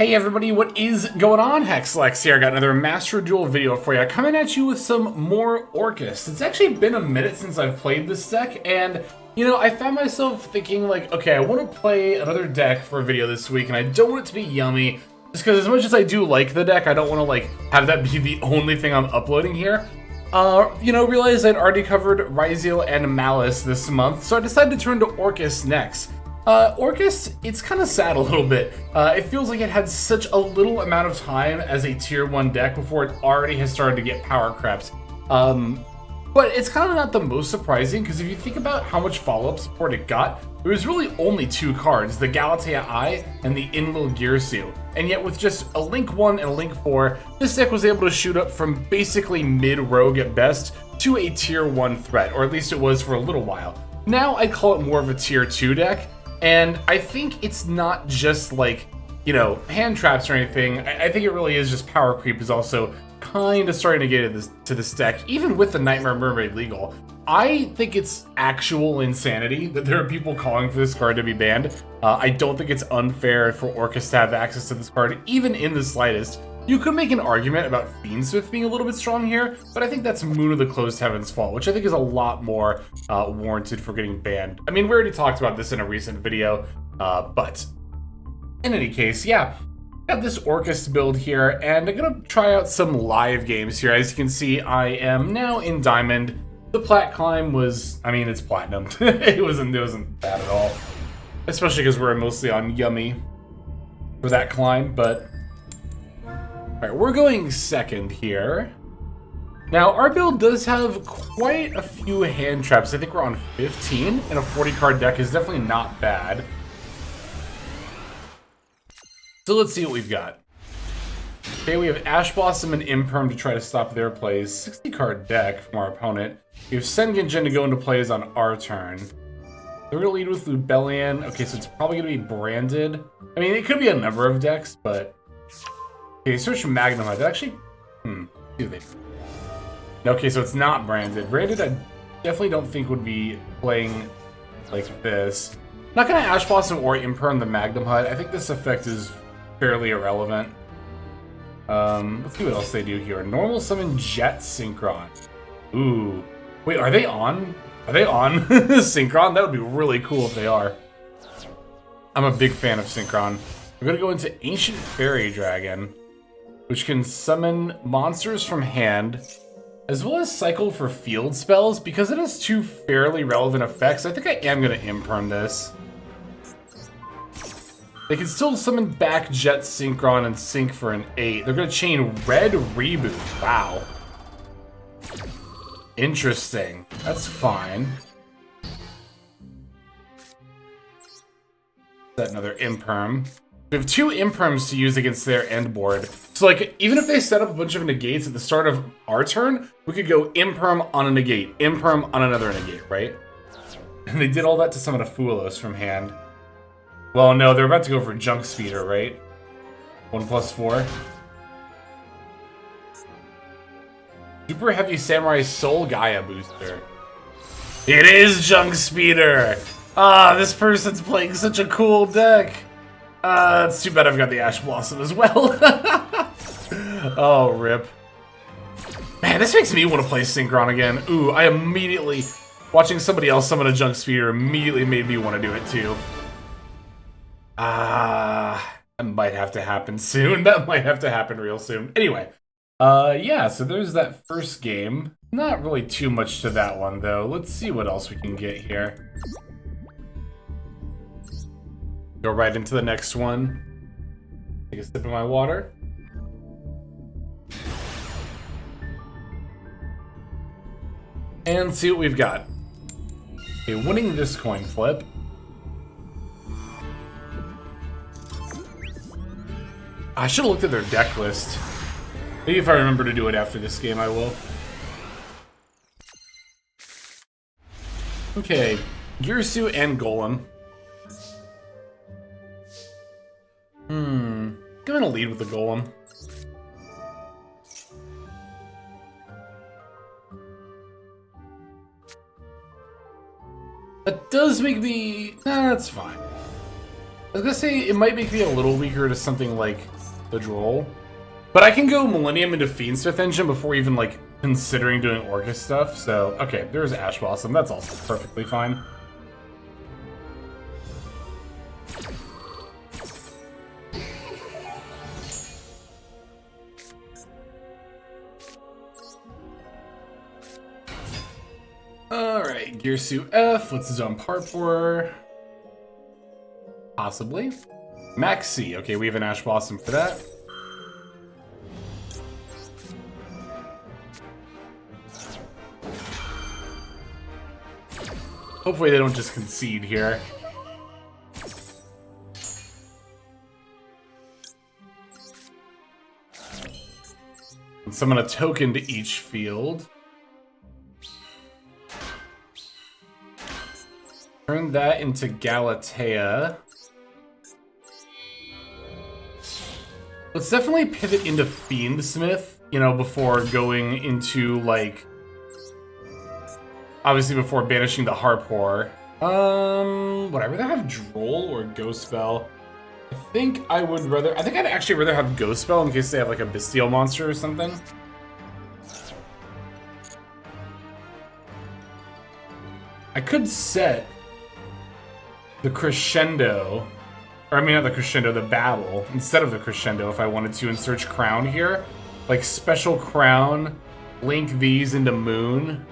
Hey everybody, what is going on? Hexlex here. I got another Master Duel video for you. Coming at you with some more Orcust. It's actually been a minute since I've played this deck, and you know, I found myself thinking like, okay, I want to play another deck for a video this week, and I don't want it to be yummy, just because as much as I do like the deck, I don't want to like have that be the only thing I'm uploading here. You know, realized I'd already covered Ryziel and Malice this month, so I decided to turn to Orcust next. Orcust, it's kind of sad a little bit. It feels like it had such a little amount of time as a tier 1 deck before it already has started to get power crept. But it's kind of not the most surprising, because if you think about how much follow-up support it got, there was really only 2 cards, the Galatea Eye and the Enlil Girsu. And yet with just a Link 1 and a Link 4, this deck was able to shoot up from basically mid-rogue at best to a tier 1 threat, or at least it was for a little while. Now I'd call it more of a tier 2 deck. And I think it's not just like, you know, hand traps or anything. I think it really is just power creep is also kind of starting to get to this deck, even with the Nightmare Mermaid legal. I think it's actual insanity that there are people calling for this card to be banned. I don't think it's unfair for Orcust to have access to this card, even in the slightest. You could make an argument about Fiendsmith being a little bit strong here, but I think that's Moon of the Closed Heaven's fault, which I think is a lot more warranted for getting banned. I mean, we already talked about this in a recent video, but in any case, yeah. Got this Orcust build here, and I'm gonna try out some live games here. As you can see, I am now in Diamond. The Plat climb was, I mean, it's Platinum. it wasn't bad at all. Especially because we're mostly on Yummy for that climb, but alright, we're going second here. Now, our build does have quite a few hand traps. I think we're on 15, and a 40-card deck is definitely not bad. So let's see what we've got. Okay, we have Ash Blossom and Imperm to try to stop their plays. 60-card deck from our opponent. We have Sengenjin to go into plays on our turn. We're going to lead with Lubellian. Okay, so it's probably going to be branded. I mean, it could be a number of decks, but okay, search Magnum. I actually, do they? Okay, so it's not branded. Branded, I definitely don't think would be playing like this. Not gonna Ash Blossom or Imperm the Magnum HUD. I think this effect is fairly irrelevant. Let's see what else they do here. Normal summon Jet Synchron. Ooh, wait, are they on? Are they on Synchron? That would be really cool if they are. I'm a big fan of Synchron. We're gonna go into Ancient Fairy Dragon, which can summon monsters from hand, as well as cycle for field spells. Because it has 2 fairly relevant effects, I think I am going to Imperm this. They can still summon back Jet Synchron and Sync for an 8. They're going to chain Red Reboot. Wow. Interesting. That's fine. Set another Imperm. We have 2 Imperms to use against their end board. So, like, even if they set up a bunch of negates at the start of our turn, we could go Imperm on a negate, Imperm on another negate, right? And they did all that to summon a Fuelos from hand. Well, no, they're about to go for Junk Speeder, right? 1+4. Super Heavy Samurai Soul Gaia booster. It is Junk Speeder! Ah, this person's playing such a cool deck! It's too bad I've got the Ash Blossom as well. Oh, rip. Man, this makes me want to play Synchron again. Ooh, I immediately... Watching somebody else summon a Junk Speeder immediately made me want to do it too. That might have to happen soon. That might have to happen real soon. Anyway, yeah, so there's that first game. Not really too much to that one, though. Let's see what else we can get here. Go right into the next one. Take a sip of my water. And see what we've got. Okay, winning this coin flip. I should have looked at their deck list. Maybe if I remember to do it after this game, I will. Okay, Girsu and Golem. I'm gonna lead with the Golem. That does make me... Nah, that's fine. I was gonna say it might make me a little weaker to something like the Droll. But I can go Millennium into Fiendsmith Engine before even like considering doing Orcust stuff. So, okay, there's Ash Blossom. That's also perfectly fine. Alright, Gear Suit F. Let's jump Hardcore. Possibly. Max C. Okay, we have an Ash Blossom for that. Hopefully they don't just concede here. And summon a token to each field. Turn that into Galatea. Let's definitely pivot into Fiendsmith, you know, before going into, like... Obviously before banishing the Harpor. Would I rather have Droll or Ghost Spell? I think I'd actually rather have Ghost Spell in case they have, like, a Bestial monster or something. I could set the Crescendo, or I mean not the Crescendo, the Babel, instead of the Crescendo if I wanted to, and search Crown here. Like Special Crown, link these into Moon.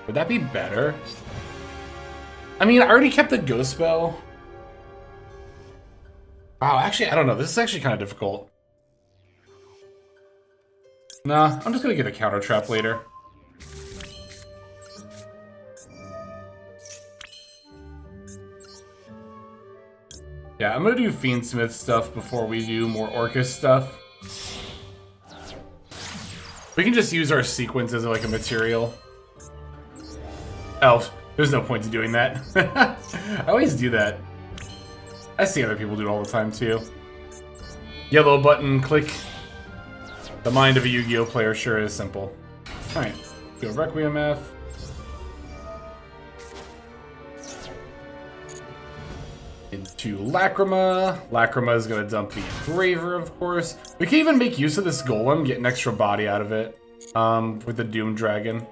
Would that be better? I mean, I already kept the Ghost Spell. Wow, actually, I don't know. This is actually kind of difficult. Nah, I'm just gonna get a counter trap later. Yeah, I'm gonna do Fiendsmith stuff before we do more Orcust stuff. We can just use our sequence as like a material. Oh, there's no point to doing that. I always do that. I see other people do it all the time too. Yellow button, click. The mind of a Yu-Gi-Oh player sure is simple. Alright, go Requiem F. Into Lacrima. Lacrima is going to dump the Engraver, of course. We can even make use of this Golem, get an extra body out of it. With the Doom Dragon.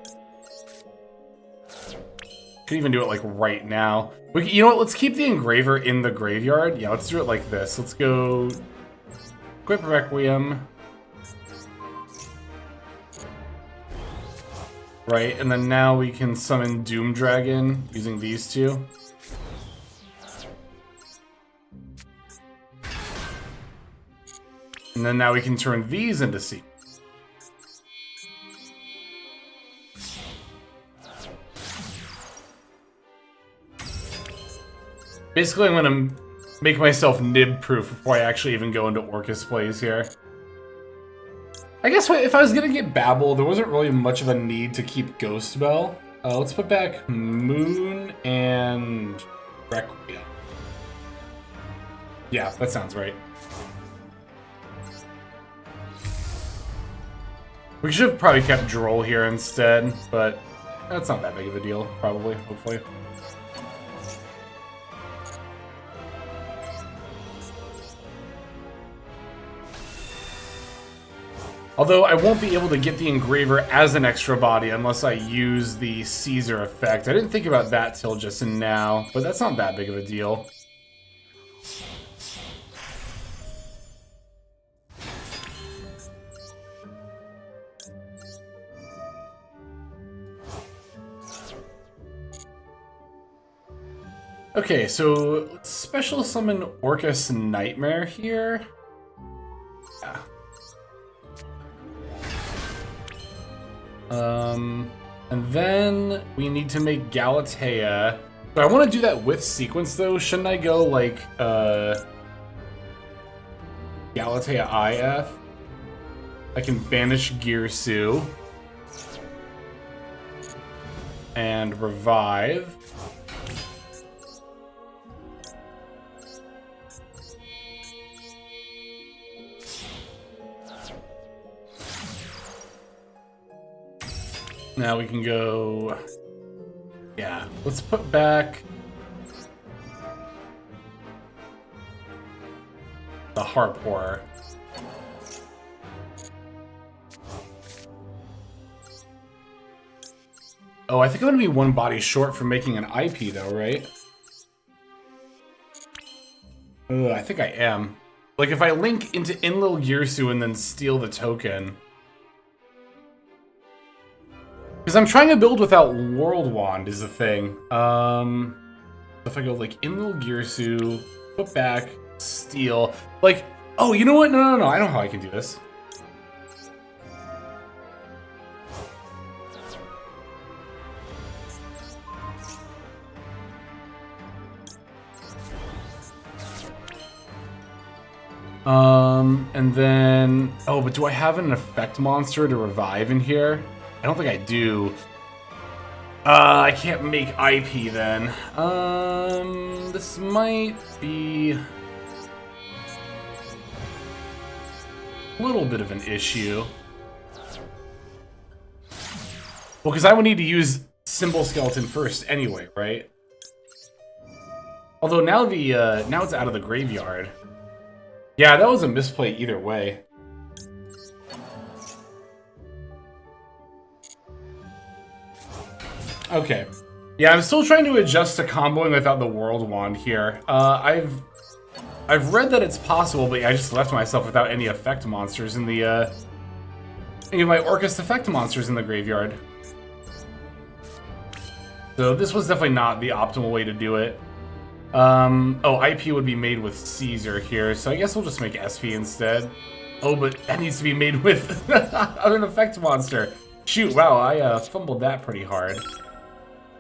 Could even do it like right now. You know what? Let's keep the Engraver in the graveyard. Yeah, let's do it like this. Let's go equip Requiem. Right, and then now we can summon Doom Dragon using these two. And then now we can turn these into sequence. Basically, I'm gonna make myself nib-proof before I actually even go into Orcust plays here. I guess if I was gonna get Babel, there wasn't really much of a need to keep Ghost Spell. Let's put back Moon and Requiem. Yeah, that sounds right. We should have probably kept Droll here instead, but that's not that big of a deal, probably, hopefully. Although I won't be able to get the Engraver as an extra body unless I use the Caesar effect. I didn't think about that till just now, but that's not that big of a deal. Okay, so let's special summon Orcust Nightmare here. Yeah. And then we need to make Galatea. But I want to do that with sequence though. Shouldn't I go like Galatea IF? I can banish Girsu and revive. Now we can go, yeah, let's put back Harpour. Oh, I think I'm gonna be one body short from making an IP though, right? I think I am. Like if I link into Enlil Girsu and then steal the token. Because I'm trying to build without World Wand is the thing. If I go like Enlil Girsu, put back, steal. Like, oh, you know what? No, I know how I can do this. And then, oh, but do I have an effect monster to revive in here? I don't think I do. I can't make IP then. This might be a little bit of an issue. Well, because I would need to use Symbol Skeleton first anyway, right? Although now now it's out of the graveyard. Yeah, that was a misplay either way. Okay. Yeah, I'm still trying to adjust to comboing without the World Wand here. I've read that it's possible, but yeah, I just left myself without any effect monsters in the any of my Orcust effect monsters in the graveyard. So this was definitely not the optimal way to do it. Oh, IP would be made with Caesar here, so I guess we'll just make SP instead. Oh, but that needs to be made with an effect monster. Shoot, wow, I fumbled that pretty hard.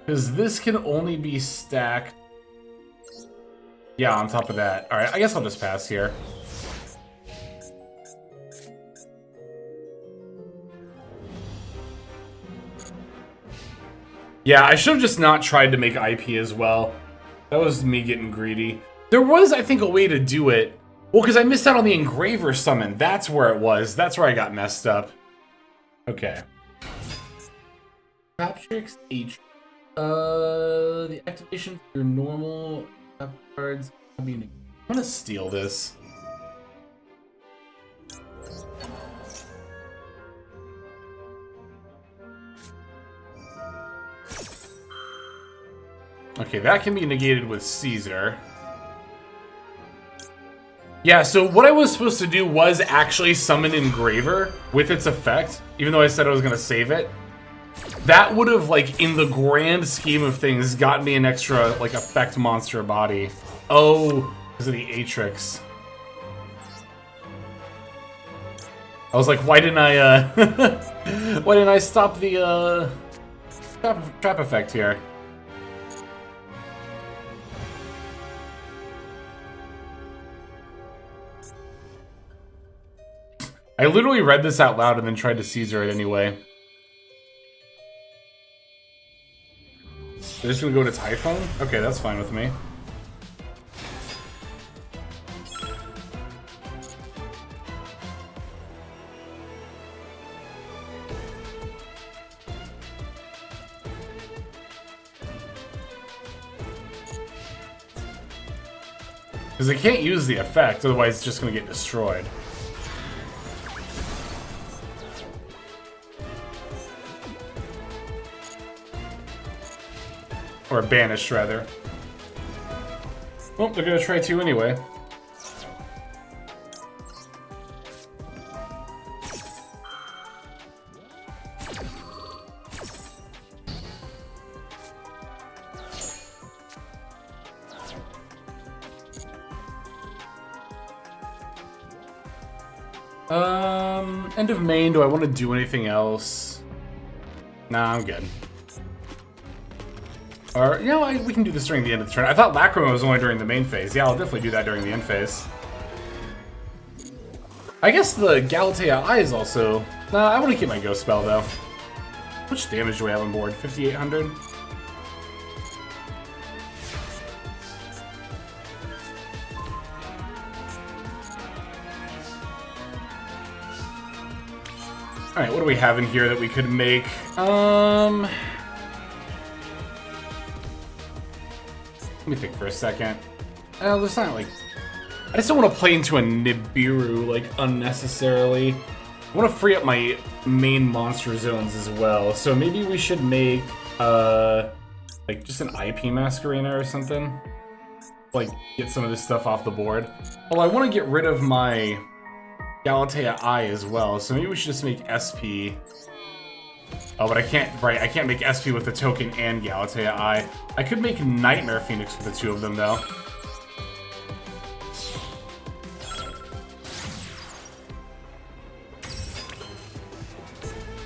Because this can only be stacked... Yeah, on top of that. Alright, I guess I'll just pass here. Yeah, I should have just not tried to make IP as well. That was me getting greedy. There was, I think, a way to do it. Well, because I missed out on the Engraver summon. That's where it was. That's where I got messed up. Okay. Traptrix H. The activation for your normal cards. I'm gonna steal this. Okay, that can be negated with Caesar. Yeah, so what I was supposed to do was actually summon Engraver with its effect, even though I said I was gonna save it. That would have, like, in the grand scheme of things, gotten me an extra, like, effect monster body. Oh, because of the Atrix. I was like, why didn't I, why didn't I stop the, trap effect here? I literally read this out loud and then tried to Caesar it anyway. They're just gonna go to Typhone? Okay, that's fine with me. Because they can't use the effect, otherwise it's just gonna get destroyed. Or banished, rather. Well, they're gonna try to anyway. End of main, do I want to do anything else? Nah, I'm good. Or, you know, we can do this during the end of the turn. I thought Lacrima was only during the main phase. Yeah, I'll definitely do that during the end phase. I guess the Galatea Eye is also... Nah, I want to keep my Ghost Spell, though. How much damage do we have on board? 5,800? Alright, what do we have in here that we could make? Let me think for a second. There's not like... I just don't want to play into a Nibiru, like, unnecessarily. I want to free up my main monster zones as well. So maybe we should make, like, just an IP Masquerena or something. Like, get some of this stuff off the board. Well, I want to get rid of my Galatea I as well, so maybe we should just make SP. Oh, but I can't, right, I can't make SP with the token and Galatea I. I could make Nightmare Phoenix with the two of them, though.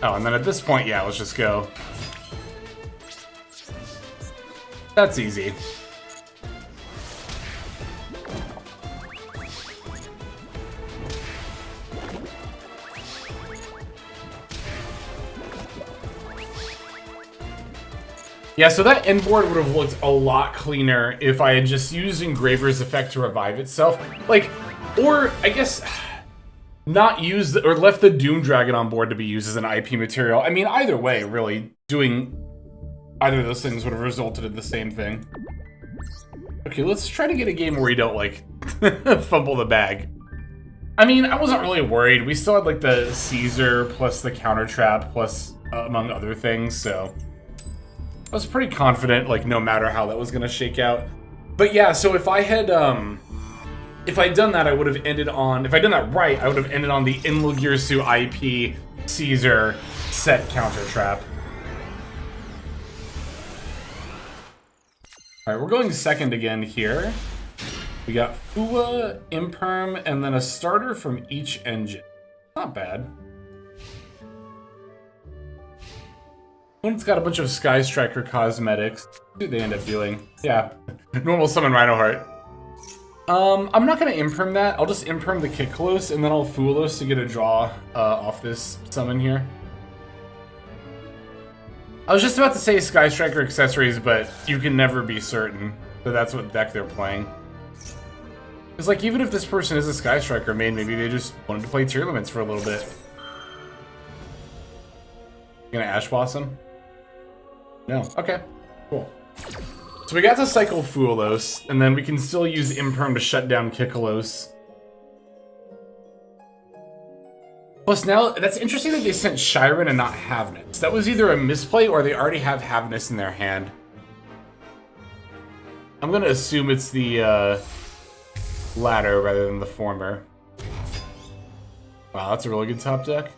Oh, and then at this point, yeah, let's just go. That's easy. Yeah, so that end board would have looked a lot cleaner if I had just used Engraver's effect to revive itself. Like, or, I guess, not used, or left the Doom Dragon on board to be used as an IP material. I mean, either way, really, doing either of those things would have resulted in the same thing. Okay, let's try to get a game where we don't, like, fumble the bag. I mean, I wasn't really worried. We still had, like, the Caesar plus the counter trap plus, among other things, so I was pretty confident, like, no matter how that was gonna shake out. But yeah, so if I had, if I'd done that, I would have ended on, if I'd done that right, I would have ended on the Inlagirsu IP Caesar set counter trap. Alright, we're going second again here. We got Fua, Imperm, and then a starter from each engine. Not bad. One's got a bunch of Sky Striker cosmetics. What do they end up doing? Yeah, normal summon Rhinoheart. I'm not gonna Imperm that. I'll just Imperm the Kiklos, and then I'll Foolos to get a draw off this summon here. I was just about to say Sky Striker accessories, but you can never be certain that that's what deck they're playing. It's like, even if this person is a Sky Striker main, maybe they just wanted to play Tearlaments for a little bit. You gonna Ash Blossom? No. Okay. Cool. So we got to cycle Foolos, and then we can still use Imperm to shut down Kiklos. Plus now, that's interesting that they sent Shiren and not Havnus. That was either a misplay or they already have Havnus in their hand. I'm gonna assume it's the latter rather than the former. Wow, that's a really good top deck.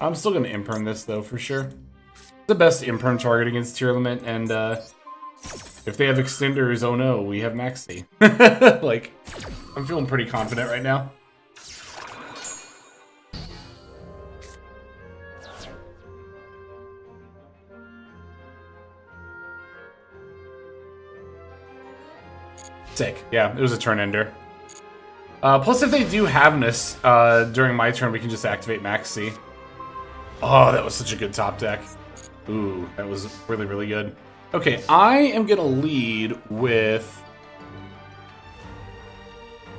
I'm still gonna Imperm this though, for sure. The best Imperm target against Tearlament, and if they have extenders, oh no, we have Maxi. Like, I'm feeling pretty confident right now. Sick. Yeah, it was a turn ender. Plus, if they do Havnus during my turn, we can just activate Maxi. Oh, that was such a good top deck. Ooh, that was really, really good. Okay, I am gonna lead with...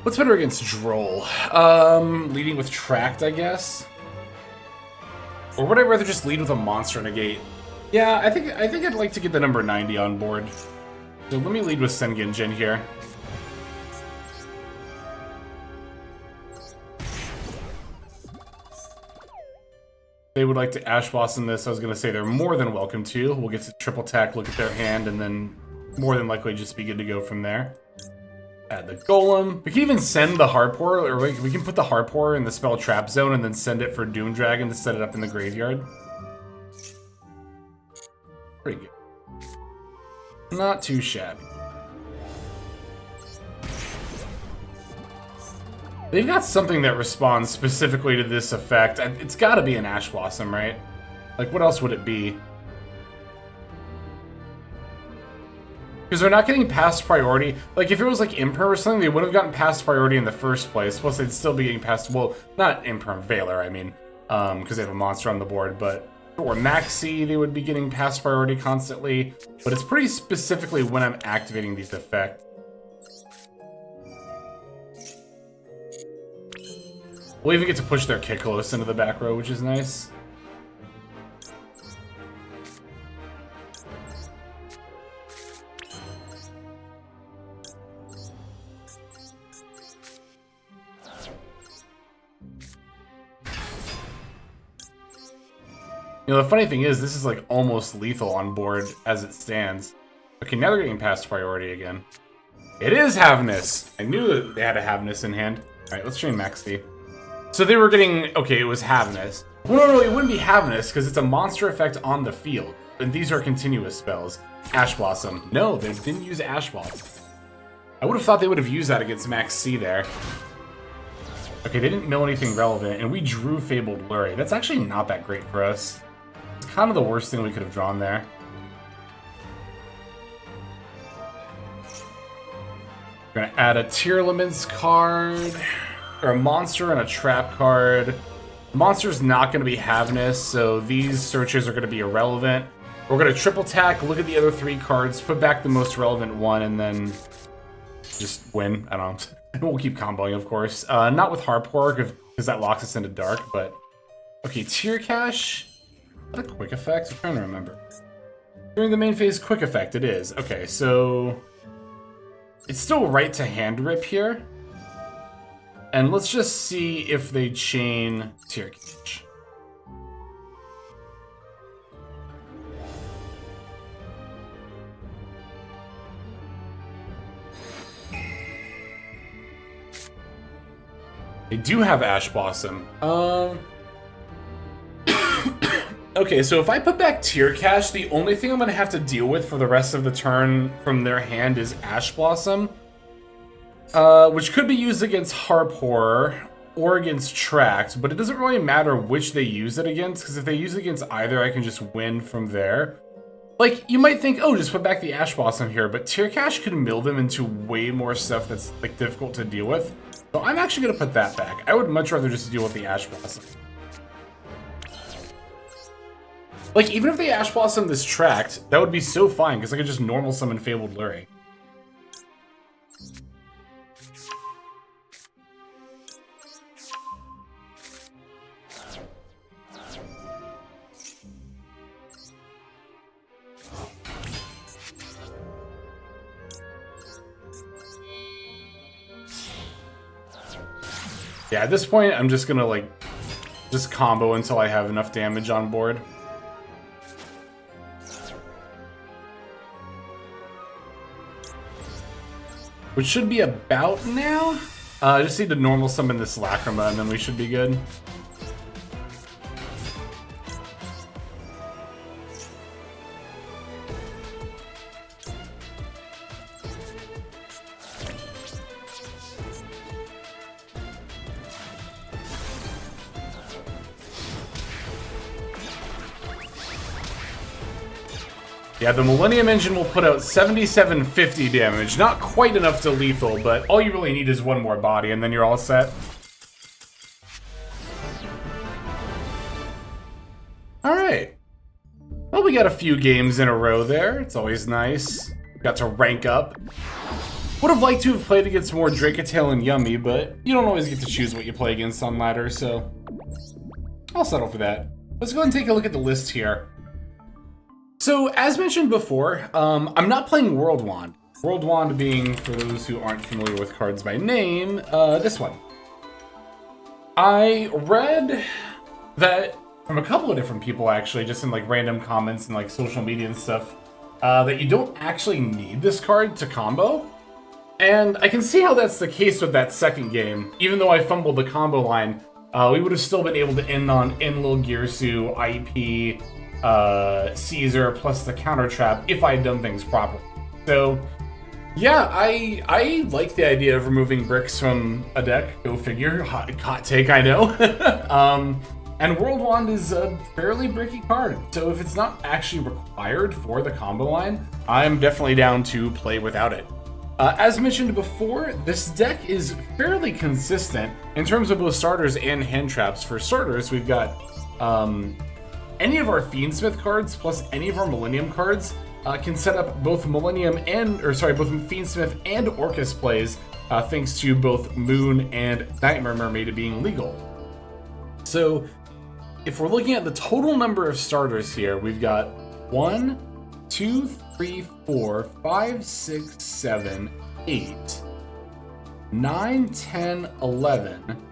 What's better against Droll? Leading with Tract, I guess? Or would I rather just lead with a Monster Negate? Yeah, I think I'd like to get the number 90 on board. So let me lead with Sengenjin here. They would like to Ash Blossom this. I was going to say they're more than welcome to. We'll get to triple tack, look at their hand, and then more than likely just be good to go from there. Add the Golem. We can even send the Harpour, or we can put the Harpour in the spell trap zone and then send it for Doom Dragon to set it up in the graveyard. Pretty good. Not too shabby. They've got something that responds specifically to this effect. It's gotta be an Ash Blossom, right? Like, what else would it be? Because they're not getting past priority. Like, if it was like Imperm or something, they would have gotten past priority in the first place. Plus, they'd still be getting past, well, not Imperm, Valor, I mean. Because they have a monster on the board, but... Or Maxi, they would be getting past priority constantly. But it's pretty specifically when I'm activating these effects. We'll even get to push their Kiklos into the back row, which is nice. You know, the funny thing is, this is like almost lethal on board as it stands. Okay, now they're getting past priority again. It is Havness! I knew that they had a Havness in hand. Alright, let's train Maxi. So they were getting... Okay, it was Havness. Well, no, it wouldn't be Havness, because it's a monster effect on the field. And these are continuous spells. Ash Blossom. No, they didn't use Ash Blossom. I would have thought they would have used that against Max C there. Okay, they didn't mill anything relevant, and we drew Fabled Lurie. That's actually not that great for us. It's kind of the worst thing we could have drawn there. We're gonna add a Tearlaments card, or a monster and a trap card. Monster's not gonna be Havness, so these searches are gonna be irrelevant. We're gonna triple tack, look at the other 3 cards, put back the most relevant one, and then just win. I don't know. We'll keep comboing, of course. Not with Harpor, because that locks us into Dark, but... Okay, Tear Cache. Is that a quick effect? I'm trying to remember. During the main phase, quick effect, it is. Okay, so... It's still right to hand rip here. And let's just see if they chain Tear Cache. They do have Ash Blossom. Okay, so if I put back Tear Cache, the only thing I'm going to have to deal with for the rest of the turn from their hand is Ash Blossom. Which could be used against Harpor or against Tract, but it doesn't really matter which they use it against, because if they use it against either, I can just win from there. Like, you might think, oh, just put back the Ash Blossom here, but Tear Cache could mill them into way more stuff that's, like, difficult to deal with. So I'm actually going to put that back. I would much rather just deal with the Ash Blossom. Like, even if they Ash Blossom this Tract, that would be so fine, because I could just normal summon Fabled Lurie. Yeah, at this point, I'm just gonna, like, just combo until I have enough damage on board. Which should be about now. I just need to normal summon this Lacrima, and then we should be good. Yeah, the Millennium Engine will put out 7750 damage. Not quite enough to lethal, but all you really need is one more body, and then you're all set. Alright. Well, we got a few games in a row there. It's always nice. Got to rank up. Would have liked to have played against more Dracatail and Yummy, but you don't always get to choose what you play against on ladder, so I'll settle for that. Let's go ahead and take a look at the list here. So, as mentioned before, I'm not playing World Wand. World Wand being, for those who aren't familiar with cards by name, this one. I read that from a couple of different people, actually, just in like random comments and like social media and stuff, that you don't actually need this card to combo. And I can see how that's the case with that second game. Even though I fumbled the combo line, we would have still been able to end on Enlil, Girsu, IP, Caesar plus the counter trap if I had done things properly. So yeah, I like the idea of removing bricks from a deck. Go figure. Hot take, I know. And World Wand is a fairly bricky card, so if it's not actually required for the combo line, I'm definitely down to play without it. As mentioned before, this deck is fairly consistent in terms of both starters and hand traps. For starters, we've got any of our Fiendsmith cards plus any of our Millennium cards can set up both both Fiendsmith and Orcust plays, thanks to both Moon and Nightmare Mermaid being legal. So, if we're looking at the total number of starters here, we've got 1, 2, 3, 4, 5, 6, 7, 8, 9, 10, 11,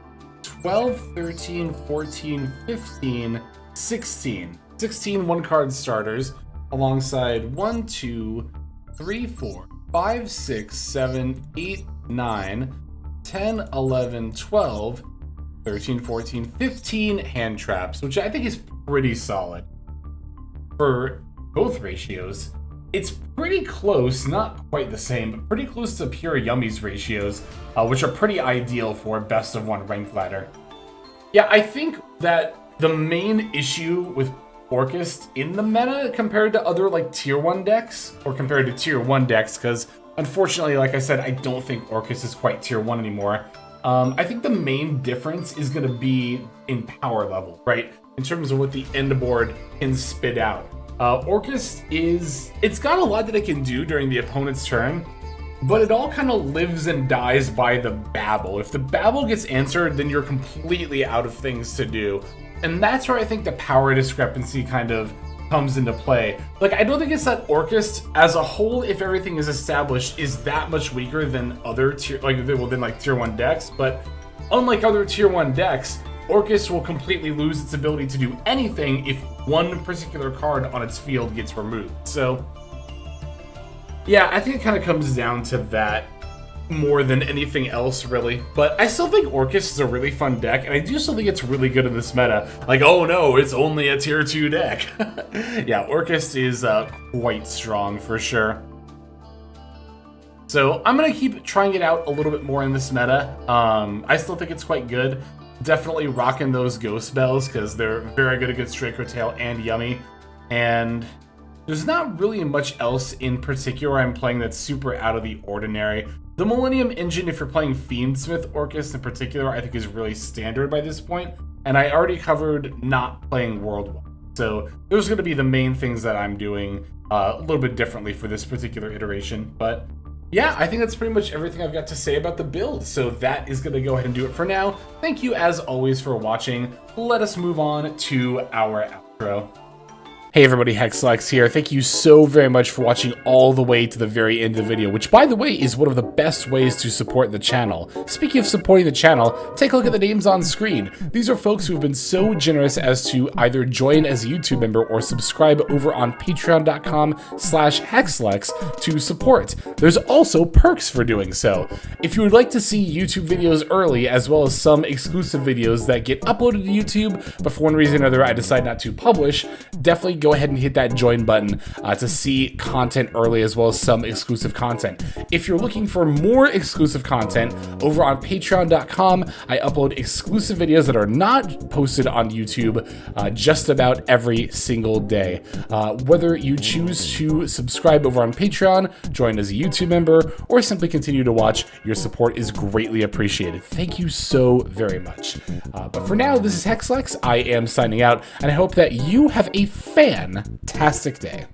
12, 13, 14, 15, 16. 16 one-card starters alongside 1, 2, 3, 4, 5, 6, 7, 8, 9, 10, 11, 12, 13, 14, 15 hand traps, which I think is pretty solid for both ratios. It's pretty close, not quite the same, but pretty close to pure Yummy's ratios, which are pretty ideal for best of 1 ranked ladder. Yeah, I think that the main issue with Orcust in the meta compared to other like tier 1 decks, or compared to tier 1 decks, because unfortunately, like I said, I don't think Orcust is quite tier 1 anymore. I think the main difference is going to be in power level, right? In terms of what the end board can spit out. Orcust it's got a lot that it can do during the opponent's turn, but it all kind of lives and dies by the babble. If the babble gets answered, then you're completely out of things to do. And that's where I think the power discrepancy kind of comes into play. Like, I don't think it's that Orcust as a whole, if everything is established, is that much weaker than other tier, than tier 1 decks, but unlike other tier 1 decks, Orcust will completely lose its ability to do anything if one particular card on its field gets removed. So, yeah, I think it kind of comes down to that more than anything else, really. But I still think Orcust is a really fun deck, and I do still think it's really good in this meta. Like, oh no, it's only a tier 2 deck. Yeah, Orcust is quite strong for sure. So I'm going to keep trying it out a little bit more in this meta. I still think it's quite good. Definitely rocking those Ghost Bells, because they're very good against Draco Tail and Yummy. And there's not really much else in particular I'm playing that's super out of the ordinary. The Millennium Engine, if you're playing Fiendsmith Orcust in particular, I think is really standard by this point. And I already covered not playing Worldwide. So those are going to be the main things that I'm doing a little bit differently for this particular iteration. But yeah, I think that's pretty much everything I've got to say about the build. So that is going to go ahead and do it for now. Thank you as always for watching. Let us move on to our outro. Hey everybody, Hexlex here. Thank you so very much for watching all the way to the very end of the video, which by the way is one of the best ways to support the channel. Speaking of supporting the channel, take a look at the names on screen. These are folks who have been so generous as to either join as a YouTube member or subscribe over on patreon.com/Hexlex to support. There's also perks for doing so. If you would like to see YouTube videos early, as well as some exclusive videos that get uploaded to YouTube, but for one reason or another I decide not to publish, definitely go ahead and hit that join button to see content early, as well as some exclusive content. If you're looking for more exclusive content, over on patreon.com, I upload exclusive videos that are not posted on YouTube just about every single day. Whether you choose to subscribe over on Patreon, join as a YouTube member, or simply continue to watch, your support is greatly appreciated. Thank you so very much. But for now, this is Hexlex. I am signing out, and I hope that you have a fantastic day.